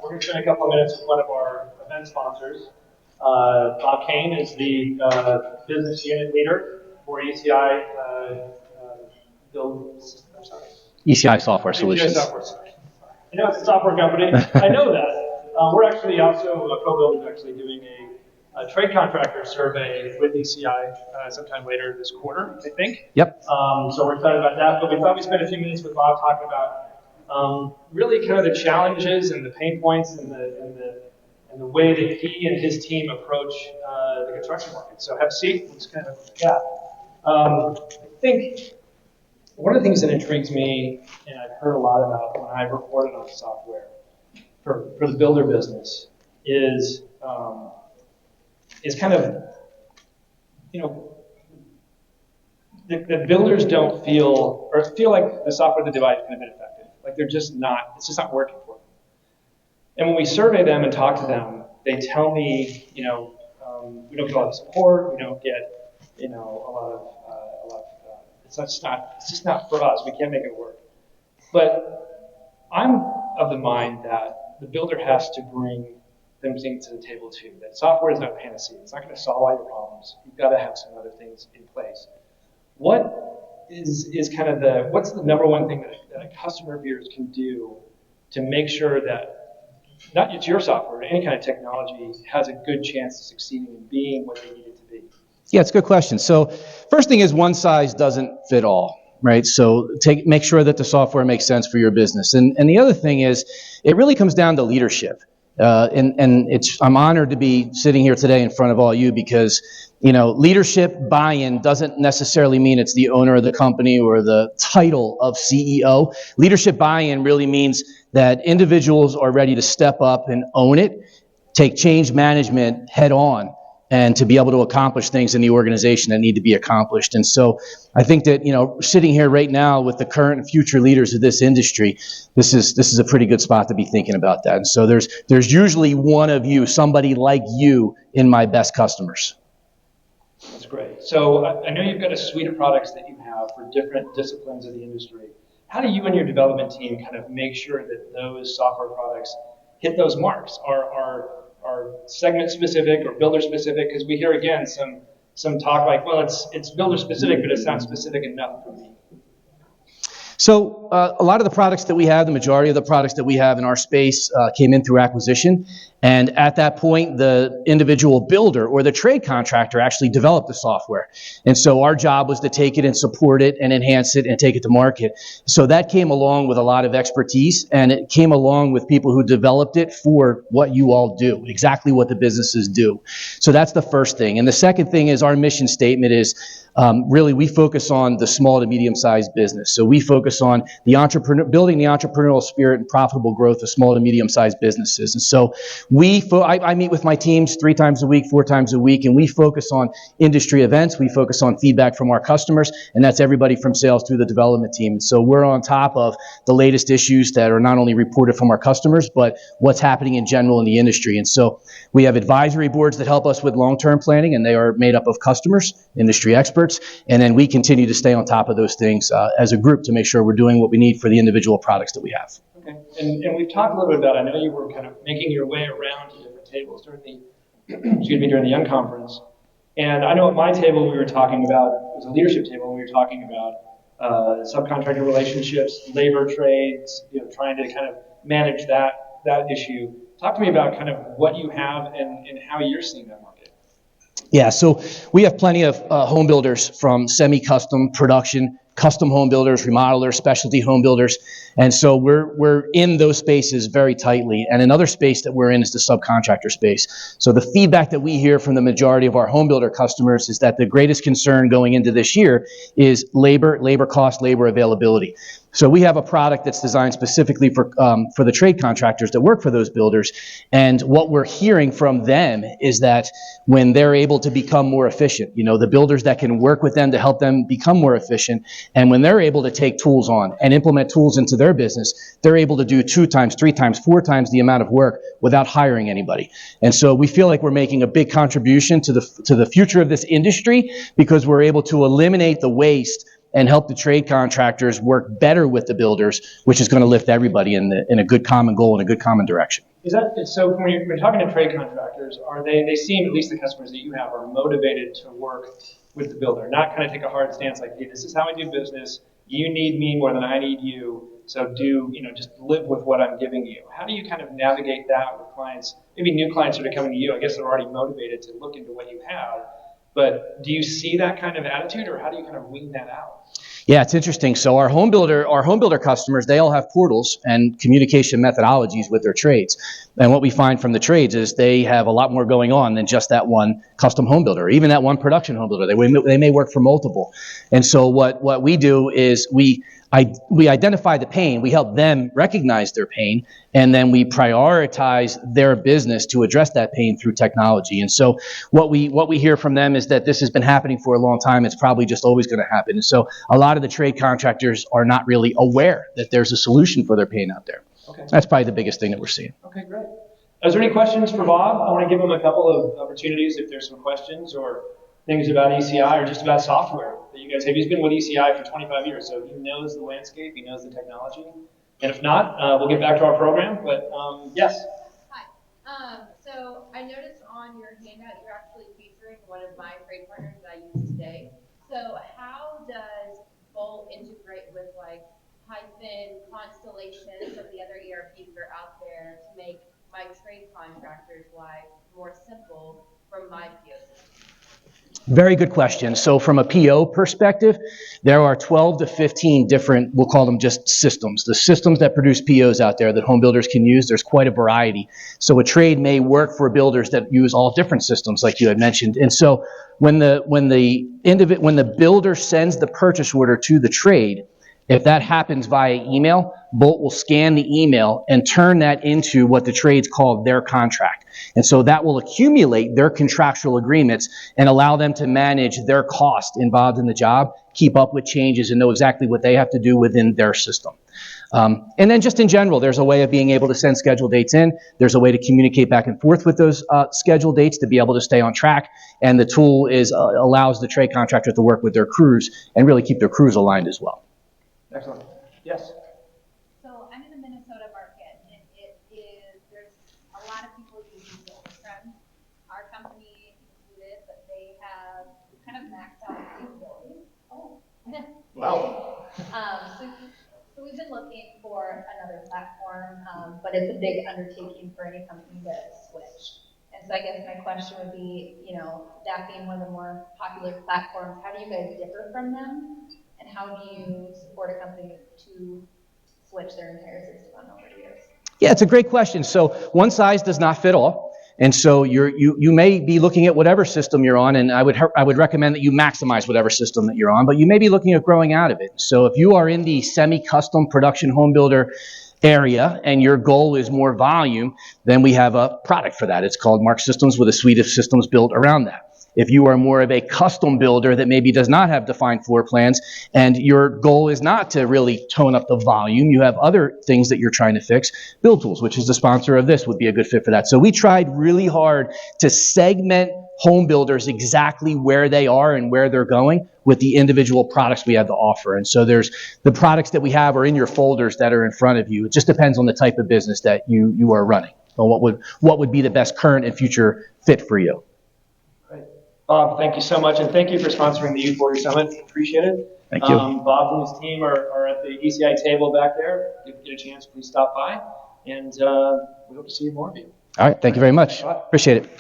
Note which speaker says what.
Speaker 1: We're going to spend a couple of minutes with one of our event sponsors. Bob Cain is the business unit leader for ECI
Speaker 2: ECI Software Solutions.
Speaker 1: ECI Software Solutions. I know it's a software company. I know that. We're actually also co-builders actually doing a trade contractor survey with ECI sometime later this quarter, I think.
Speaker 2: Yep.
Speaker 1: So we're excited about that. But we thought we'd spend a few minutes with Bob talking about really kind of the challenges and the pain points and the way that he and his team approach the construction market. So have a seat. Let's kind of chat. I think one of the things that intrigues me, and I've heard a lot about when I've reported on software for the builder business, is kind of, you know, the builders don't feel like the software they devise is going to be effective. Like it's just not working for them. And when we survey them and talk to them, they tell me, we don't get a lot of support, we don't get, a lot of it's just not for us. We can't make it work. But I'm of the mind that the builder has to bring them things to the table too. That software is not a panacea. It's not going to solve all your problems. You've got to have some other things in place. What is kind of what's the number one thing that a customer of yours can do to make sure that not just your software, but any kind of technology has a good chance of succeeding and being what they need it to be?
Speaker 2: Yeah, it's a good question. So first thing is one size doesn't fit all, right? So make sure that the software makes sense for your business. And the other thing is it really comes down to leadership. I'm honored to be sitting here today in front of all you because, leadership buy-in doesn't necessarily mean it's the owner of the company or the title of CEO. Leadership buy-in really means that individuals are ready to step up and own it, take change management head on, and to be able to accomplish things in the organization that need to be accomplished. And so I think that, sitting here right now with the current and future leaders of this industry, this is a pretty good spot to be thinking about that. And so there's usually one of you, somebody like you, in my best customers.
Speaker 1: That's great. So I know you've got a suite of products that you have for different disciplines of the industry. How do you and your development team kind of make sure that those software products hit those marks? Are segment specific or builder specific? Because we hear again some talk like, well, it's builder specific, but it's not specific enough for me.
Speaker 2: So a lot of the products that we have, the majority of the products that we have in our space came in through acquisition. And at that point, the individual builder or the trade contractor actually developed the software. And so our job was to take it and support it and enhance it and take it to market. So that came along with a lot of expertise, and it came along with people who developed it for what you all do, exactly what the businesses do. So that's the first thing. And the second thing is our mission statement is really we focus on the small to medium-sized business. So we focus on building the entrepreneurial spirit and profitable growth of small to medium-sized businesses. And so I meet with my teams 3 times a week, 4 times a week, and we focus on industry events. We focus on feedback from our customers, and that's everybody from sales through the development team. And so we're on top of the latest issues that are not only reported from our customers, but what's happening in general in the industry. And so we have advisory boards that help us with long-term planning, and they are made up of customers, industry experts, and then we continue to stay on top of those things as a group to make sure we're doing what we need for the individual products that we have.
Speaker 1: Okay, and we've talked a little bit about, I know you were kind of making your way around to different tables during the Young Conference. And I know at my table we were talking about, it was a leadership table, and we were talking about subcontractor relationships, labor trades, trying to kind of manage that issue. Talk to me about kind of what you have and how you're seeing that market.
Speaker 2: Yeah, so we have plenty of home builders from semi-custom production, custom home builders, remodelers, specialty home builders. And so we're in those spaces very tightly. And another space that we're in is the subcontractor space. So the feedback that we hear from the majority of our home builder customers is that the greatest concern going into this year is labor cost, labor availability. So we have a product that's designed specifically for the trade contractors that work for those builders. And what we're hearing from them is that when they're able to become more efficient, the builders that can work with them to help them become more efficient, and when they're able to take tools on and implement tools into their business, they're able to do 2 times, 3 times, 4 times the amount of work without hiring anybody. And so we feel like we're making a big contribution to the future of this industry because we're able to eliminate the waste and help the trade contractors work better with the builders, which is going to lift everybody in a good common goal and a good common direction.
Speaker 1: Is that so? When you're talking to trade contractors, they seem, at least the customers that you have, are motivated to work with the builder, not kind of take a hard stance like, hey, this is how I do business. You need me more than I need you, so just live with what I'm giving you. How do you kind of navigate that with clients, maybe new clients that are coming to you? I guess they're already motivated to look into what you have, but do you see that kind of attitude, or how do you kind of wean that out?
Speaker 2: Yeah, it's interesting. So our home builder customers, they all have portals and communication methodologies with their trades. And what we find from the trades is they have a lot more going on than just that one custom home builder, even that one production home builder. They may work for multiple. And so what we do is we identify the pain, we help them recognize their pain, and then we prioritize their business to address that pain through technology. And so what we hear from them is that this has been happening for a long time. It's probably just always going to happen. And so a lot of the trade contractors are not really aware that there's a solution for their pain out there.
Speaker 1: Okay.
Speaker 2: That's probably the biggest thing that we're seeing.
Speaker 1: Okay, great. Is there any questions for Bob? I want to give him a couple of opportunities if there's some questions or things about ECI or just about software that you guys have. He's been with ECI for 25 years, so he knows the landscape, he knows the technology. And if not, we'll get back to our program. But yes.
Speaker 3: Hi. So I noticed on your handout you're actually featuring one of my trade partners that I use today. So how does Bolt integrate with like Python, Constellation, some of the other ERPs that are out there to make my trade contractors' life more simple from my POC?
Speaker 2: Very good question. So from a PO perspective, there are 12 to 15 different, we'll call them just systems. The systems that produce POs out there that home builders can use, there's quite a variety. So a trade may work for builders that use all different systems like you had mentioned. And so when the builder sends the purchase order to the trade, if that happens via email, Bolt will scan the email and turn that into what the trades call their contract. And so that will accumulate their contractual agreements and allow them to manage their cost involved in the job, keep up with changes, and know exactly what they have to do within their system. And then just in general, there's a way of being able to send scheduled dates in. There's a way to communicate back and forth with those scheduled dates to be able to stay on track. And the tool allows the trade contractor to work with their crews and really keep their crews aligned as well.
Speaker 1: Excellent. Yes.
Speaker 3: So I'm in the Minnesota market, and there's a lot of people using BuildTools. Our company included, but they have kind of maxed out capabilities. Oh.
Speaker 1: Wow.
Speaker 3: So we've been looking for another platform, but it's a big undertaking for any company to switch. And so I guess my question would be, that being one of the more popular platforms, how do you guys differ from them? And how do you support a company to switch their entire system on over the years?
Speaker 2: Yeah, it's a great question. So one size does not fit all. And so you may be looking at whatever system you're on, and I would recommend that you maximize whatever system that you're on, but you may be looking at growing out of it. So if you are in the semi-custom production home builder area and your goal is more volume, then we have a product for that. It's called Mark Systems with a suite of systems built around that. If you are more of a custom builder that maybe does not have defined floor plans and your goal is not to really tone up the volume, you have other things that you're trying to fix, BuildTools, which is the sponsor of this, would be a good fit for that. So we tried really hard to segment home builders exactly where they are and where they're going with the individual products we have to offer. And so there's the products that we have are in your folders that are in front of you. It just depends on the type of business that you are running. So what would be the best current and future fit for you?
Speaker 1: Bob, thank you so much, and thank you for sponsoring the U40 Summit. Appreciate it.
Speaker 2: Thank you.
Speaker 1: Bob and his team are at the ECI table back there. If you get a chance, please stop by, and we hope to see more of you.
Speaker 2: All right, thank you very much. Appreciate it.